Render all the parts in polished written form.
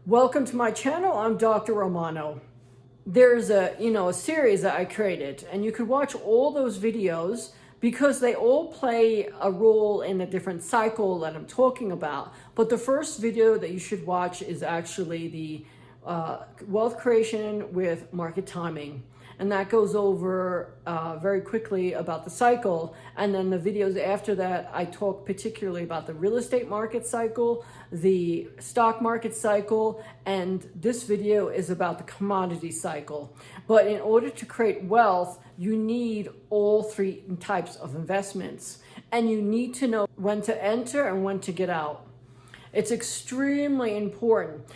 Welcome to my channel. I'm Dr. Romano. There's a series that I created, and you could watch all those videos because they all play a role in a different cycle that I'm talking about. But the first video that you should watch is actually the wealth creation with market timing. And that goes over very quickly about the cycle. And then the videos after that, I talk particularly about the real estate market cycle, the stock market cycle, and this video is about the commodity cycle. But in order to create wealth, you need all three types of investments. And you need to know when to enter and when to get out. It's extremely important.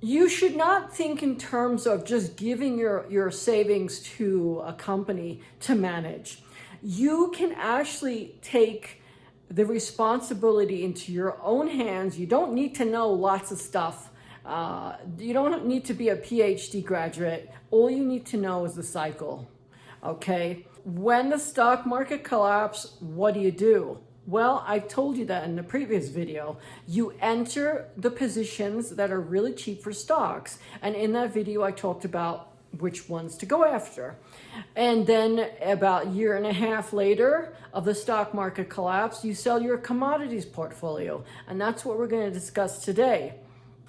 You should not think in terms of just giving your savings to a company to manage. You can actually take the responsibility into your own hands. You don't need to know lots of stuff. You don't need to be a PhD graduate. All you need to know is the cycle, okay? When the stock market collapses, what do? Well, I told you that in the previous video. You enter the positions that are really cheap for stocks. And in that video, I talked about which ones to go after. And then about a year and a half later of the stock market collapse, you sell your commodities portfolio. And that's what we're going to discuss today.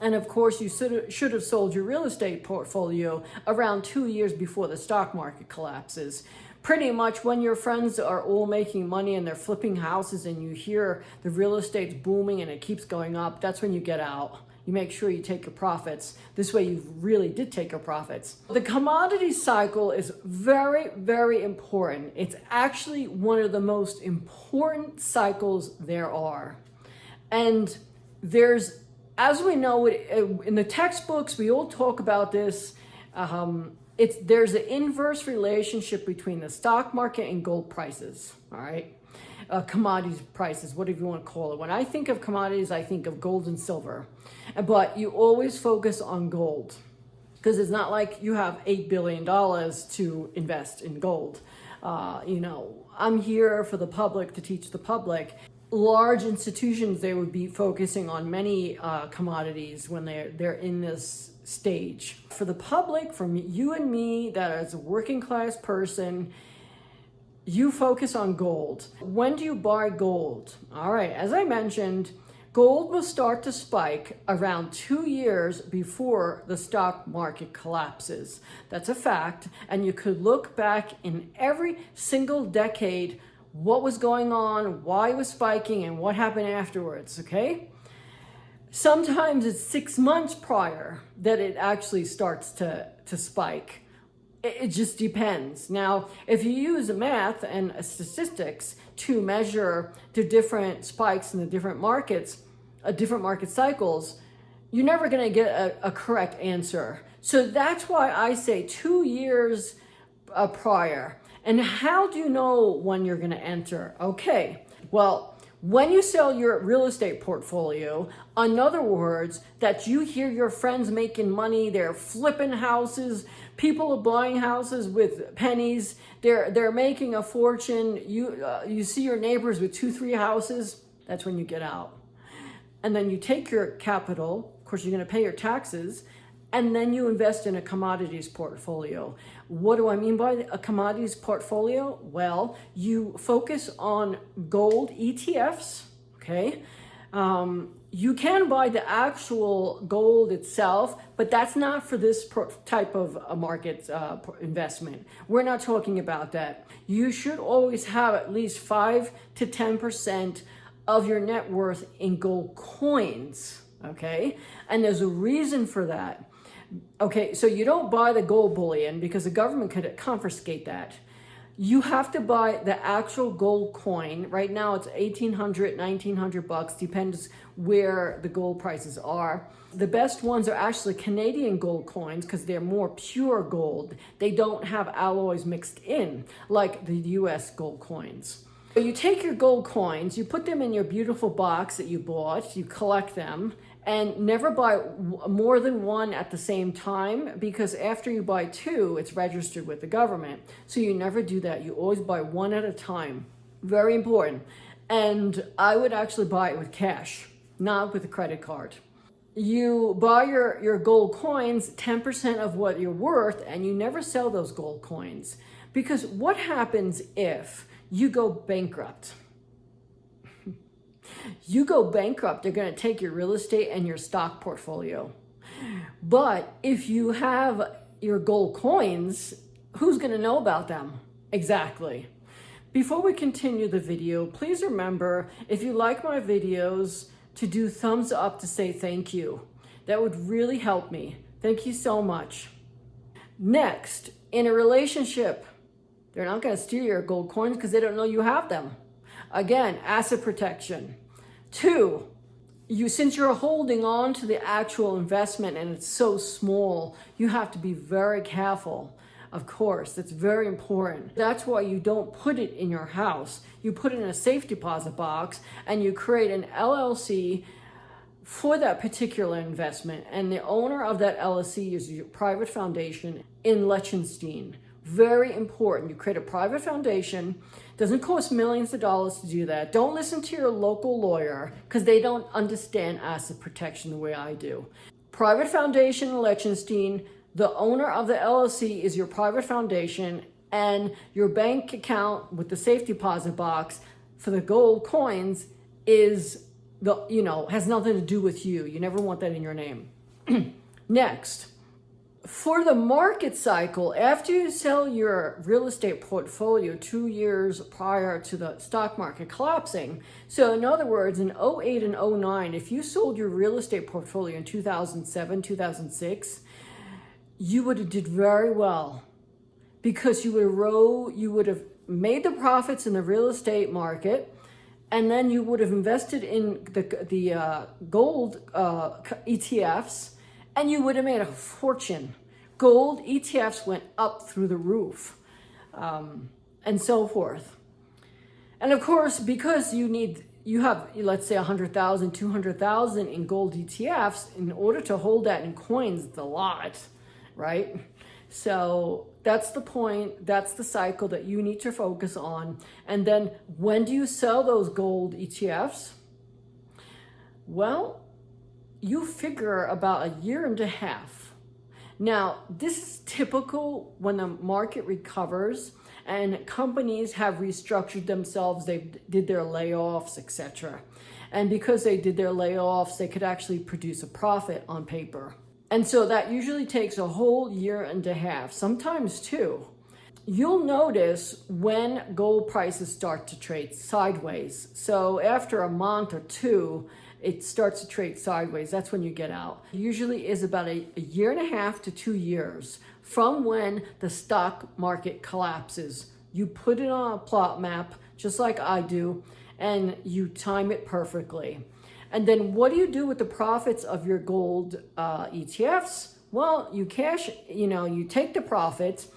And of course, you should have sold your real estate portfolio around 2 years before the stock market collapses. Pretty much when your friends are all making money and they're flipping houses and you hear the real estate's booming and it keeps going up, that's when you get out. You make sure you take your profits. This way you really did take your profits. The commodity cycle is very, very important. It's actually one of the most important cycles there are. And as we know, in the textbooks, we all talk about this. There's an inverse relationship between the stock market and gold prices, all right? Commodities prices, whatever you want to call it. When I think of commodities, I think of gold and silver. But you always focus on gold because it's not like you have $8 billion to invest in gold. I'm here for the public to teach the public. Large institutions, they would be focusing on many commodities when they're in this stage. For the public, from you and me, that is a working class person, you focus on gold. When do you buy gold? All right, as I mentioned, gold will start to spike around 2 years before the stock market collapses. That's a fact, and you could look back in every single decade what was going on, why it was spiking, and what happened afterwards, okay? Sometimes it's 6 months prior that it actually starts to spike. It just depends. Now, if you use math and statistics to measure the different spikes in the different markets, different market cycles, you're never going to get a correct answer. So that's why I say 2 years prior. And how do you know when you're going to enter? Okay, well, when you sell your real estate portfolio, in other words, that you hear your friends making money, they're flipping houses, people are buying houses with pennies, they're making a fortune, you see your neighbors with 2-3 houses, that's when you get out. And then you take your capital, of course you're going to pay your taxes, and then you invest in a commodities portfolio. What do I mean by a commodities portfolio? Well, you focus on gold ETFs, okay? You can buy the actual gold itself, but that's not for this type of market investment. We're not talking about that. You should always have at least 5 to 10% of your net worth in gold coins, okay? And there's a reason for that. Okay, so you don't buy the gold bullion because the government could confiscate that. You have to buy the actual gold coin. Right now it's $1,800, $1,900, depends where the gold prices are. The best ones are actually Canadian gold coins because they're more pure gold. They don't have alloys mixed in like the US gold coins. So you take your gold coins, you put them in your beautiful box that you bought, you collect them, and never buy more than one at the same time because after you buy 2, it's registered with the government. So you never do that. You always buy one at a time. Very important. And I would actually buy it with cash, not with a credit card. You buy your gold coins 10% of what you're worth, and you never sell those gold coins. Because what happens if you go bankrupt? You go bankrupt, they're going to take your real estate and your stock portfolio. But if you have your gold coins, who's going to know about them? Exactly. Before we continue the video, please remember, if you like my videos, to do thumbs up to say thank you. That would really help me. Thank you so much. Next, in a relationship, they're not going to steal your gold coins because they don't know you have them. Again, asset protection. 2, since you're holding on to the actual investment and it's so small, you have to be very careful. Of course, that's very important. That's why you don't put it in your house. You put it in a safe deposit box and you create an LLC for that particular investment. And the owner of that LLC is your private foundation in Liechtenstein. Very important. You create a private foundation. Doesn't cost millions of dollars to do that. Don't listen to your local lawyer because they don't understand asset protection the way I do. Private foundation in Liechtenstein. The owner of the LLC is your private foundation, and your bank account with the safe deposit box for the gold coins is has nothing to do with you. You never want that in your name. Next, for the market cycle, after you sell your real estate portfolio 2 years prior to the stock market collapsing, so in other words, in 08 and 09, if you sold your real estate portfolio in 2007, 2006, you would have did very well because you would have made the profits in the real estate market, and then you would have invested in the gold ETFs, and you would have made a fortune. Gold ETFs went up through the roof, and so forth. And of course, because you have, let's say, 100,000, 200,000 in gold ETFs, in order to hold that in coins, it's a lot, right? So that's the point. That's the cycle that you need to focus on. And then when do you sell those gold ETFs? Well, you figure about a year and a half. Now, this is typical when the market recovers and companies have restructured themselves. They did their layoffs, etc. And because they did their layoffs, they could actually produce a profit on paper. And so that usually takes a whole year and a half, sometimes 2. You'll notice when gold prices start to trade sideways. So after a month or 2, it starts to trade sideways. That's when you get out. It usually is about a year and a half to 2 years from when the stock market collapses. You put it on a plot map, just like I do, and you time it perfectly. And then what do you do with the profits of your gold ETFs? Well, you take the profits,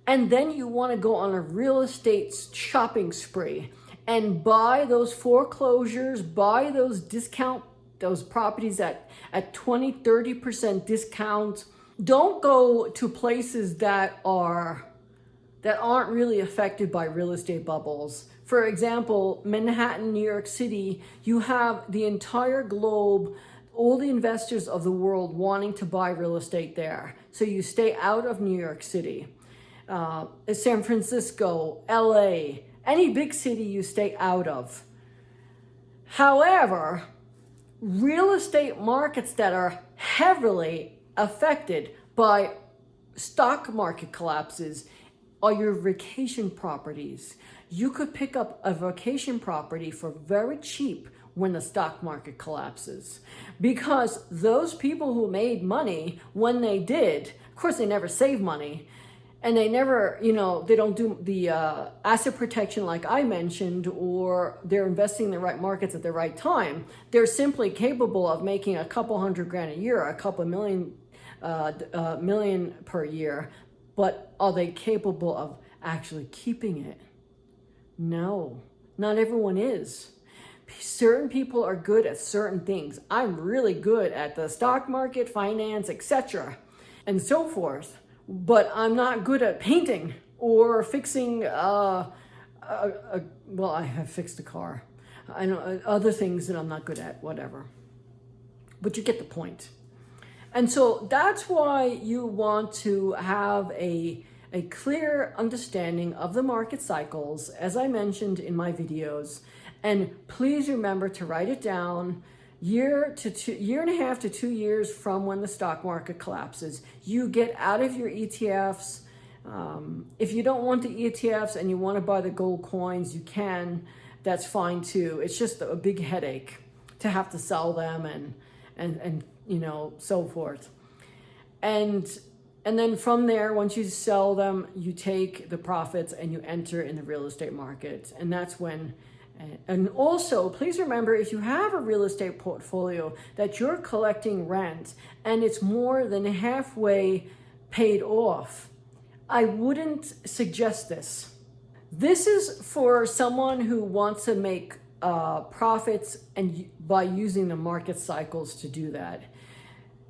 and then you want to go on a real estate shopping spree and buy those foreclosures, buy those properties at 20, 30% discount. Don't go to places that aren't really affected by real estate bubbles. For example, Manhattan, New York City, you have the entire globe, all the investors of the world wanting to buy real estate there. So you stay out of New York City. San Francisco, LA, any big city you stay out of. However, real estate markets that are heavily affected by stock market collapses are your vacation properties. You could pick up a vacation property for very cheap when the stock market collapses, because those people who made money when they did, of course they never save money, and they never, they don't do the asset protection like I mentioned, or they're investing in the right markets at the right time. They're simply capable of making a couple $100,000 a year, a couple million per year, but are they capable of actually keeping it? No, not everyone is. Certain people are good at certain things. I'm really good at the stock market, finance, etc., and so forth. But I'm not good at painting or fixing. Well, I have fixed a car. I know other things that I'm not good at. Whatever. but you get the point. And so that's why you want to have a clear understanding of the market cycles, as I mentioned in my videos. And please remember to write it down. Year and a half to 2 years from when the stock market collapses, you get out of your ETFs. If you don't want the ETFs and you want to buy the gold coins, you can. That's fine too. It's just a big headache to have to sell them and so forth. And then from there, once you sell them, you take the profits and you enter in the real estate market. And that's when, and also please remember, if you have a real estate portfolio that you're collecting rent and it's more than halfway paid off, I wouldn't suggest this. This is for someone who wants to make profits and by using the market cycles to do that.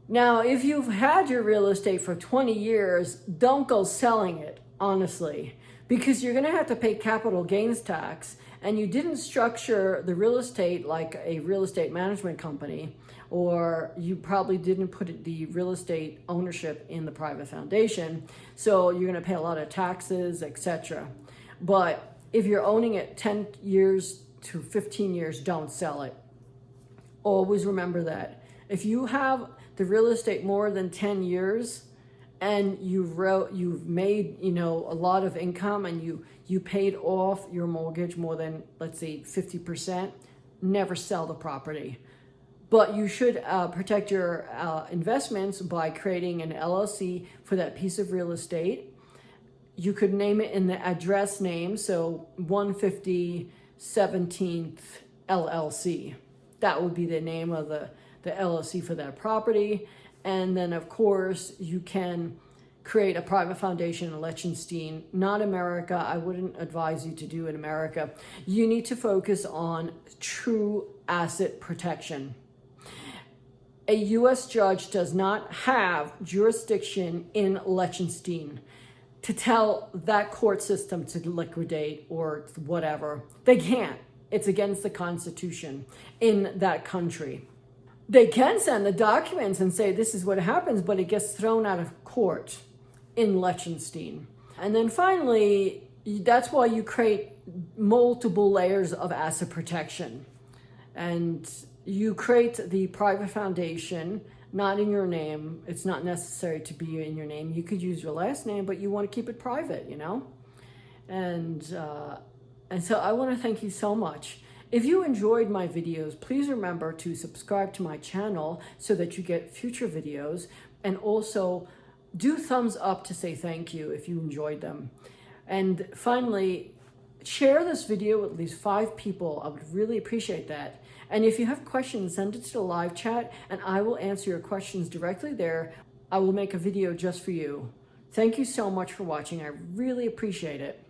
Now, if you've had your real estate for 20 years, don't go selling it, honestly, because you're going to have to pay capital gains tax, and you didn't structure the real estate like a real estate management company, or you probably didn't put the real estate ownership in the private foundation, so you're going to pay a lot of taxes, etc. But if you're owning it 10 years to 15 years, don't sell it. Always remember that. If you have the real estate more than 10 years and you've made a lot of income and you paid off your mortgage more than, let's say, 50%, never sell the property. But you should protect your investments by creating an LLC for that piece of real estate. You could name it in the address name, so 150 17th LLC. That would be the name of the LLC for that property. And then, of course, you can create a private foundation in Liechtenstein, not America. I wouldn't advise you to do in America. You need to focus on true asset protection. A U.S. judge does not have jurisdiction in Liechtenstein to tell that court system to liquidate or whatever. They can't. It's against the Constitution in that country. They can send the documents and say this is what happens, but it gets thrown out of court in Liechtenstein. And then finally, that's why you create multiple layers of asset protection. And you create the private foundation, not in your name. It's not necessary to be in your name. You could use your last name, but you want to keep it private, And so I want to thank you so much. If you enjoyed my videos, please remember to subscribe to my channel so that you get future videos, and also do thumbs up to say thank you if you enjoyed them. And finally, share this video with at least 5 people. I would really appreciate that. And if you have questions, send it to the live chat and I will answer your questions directly there. I will make a video just for you. Thank you so much for watching. I really appreciate it.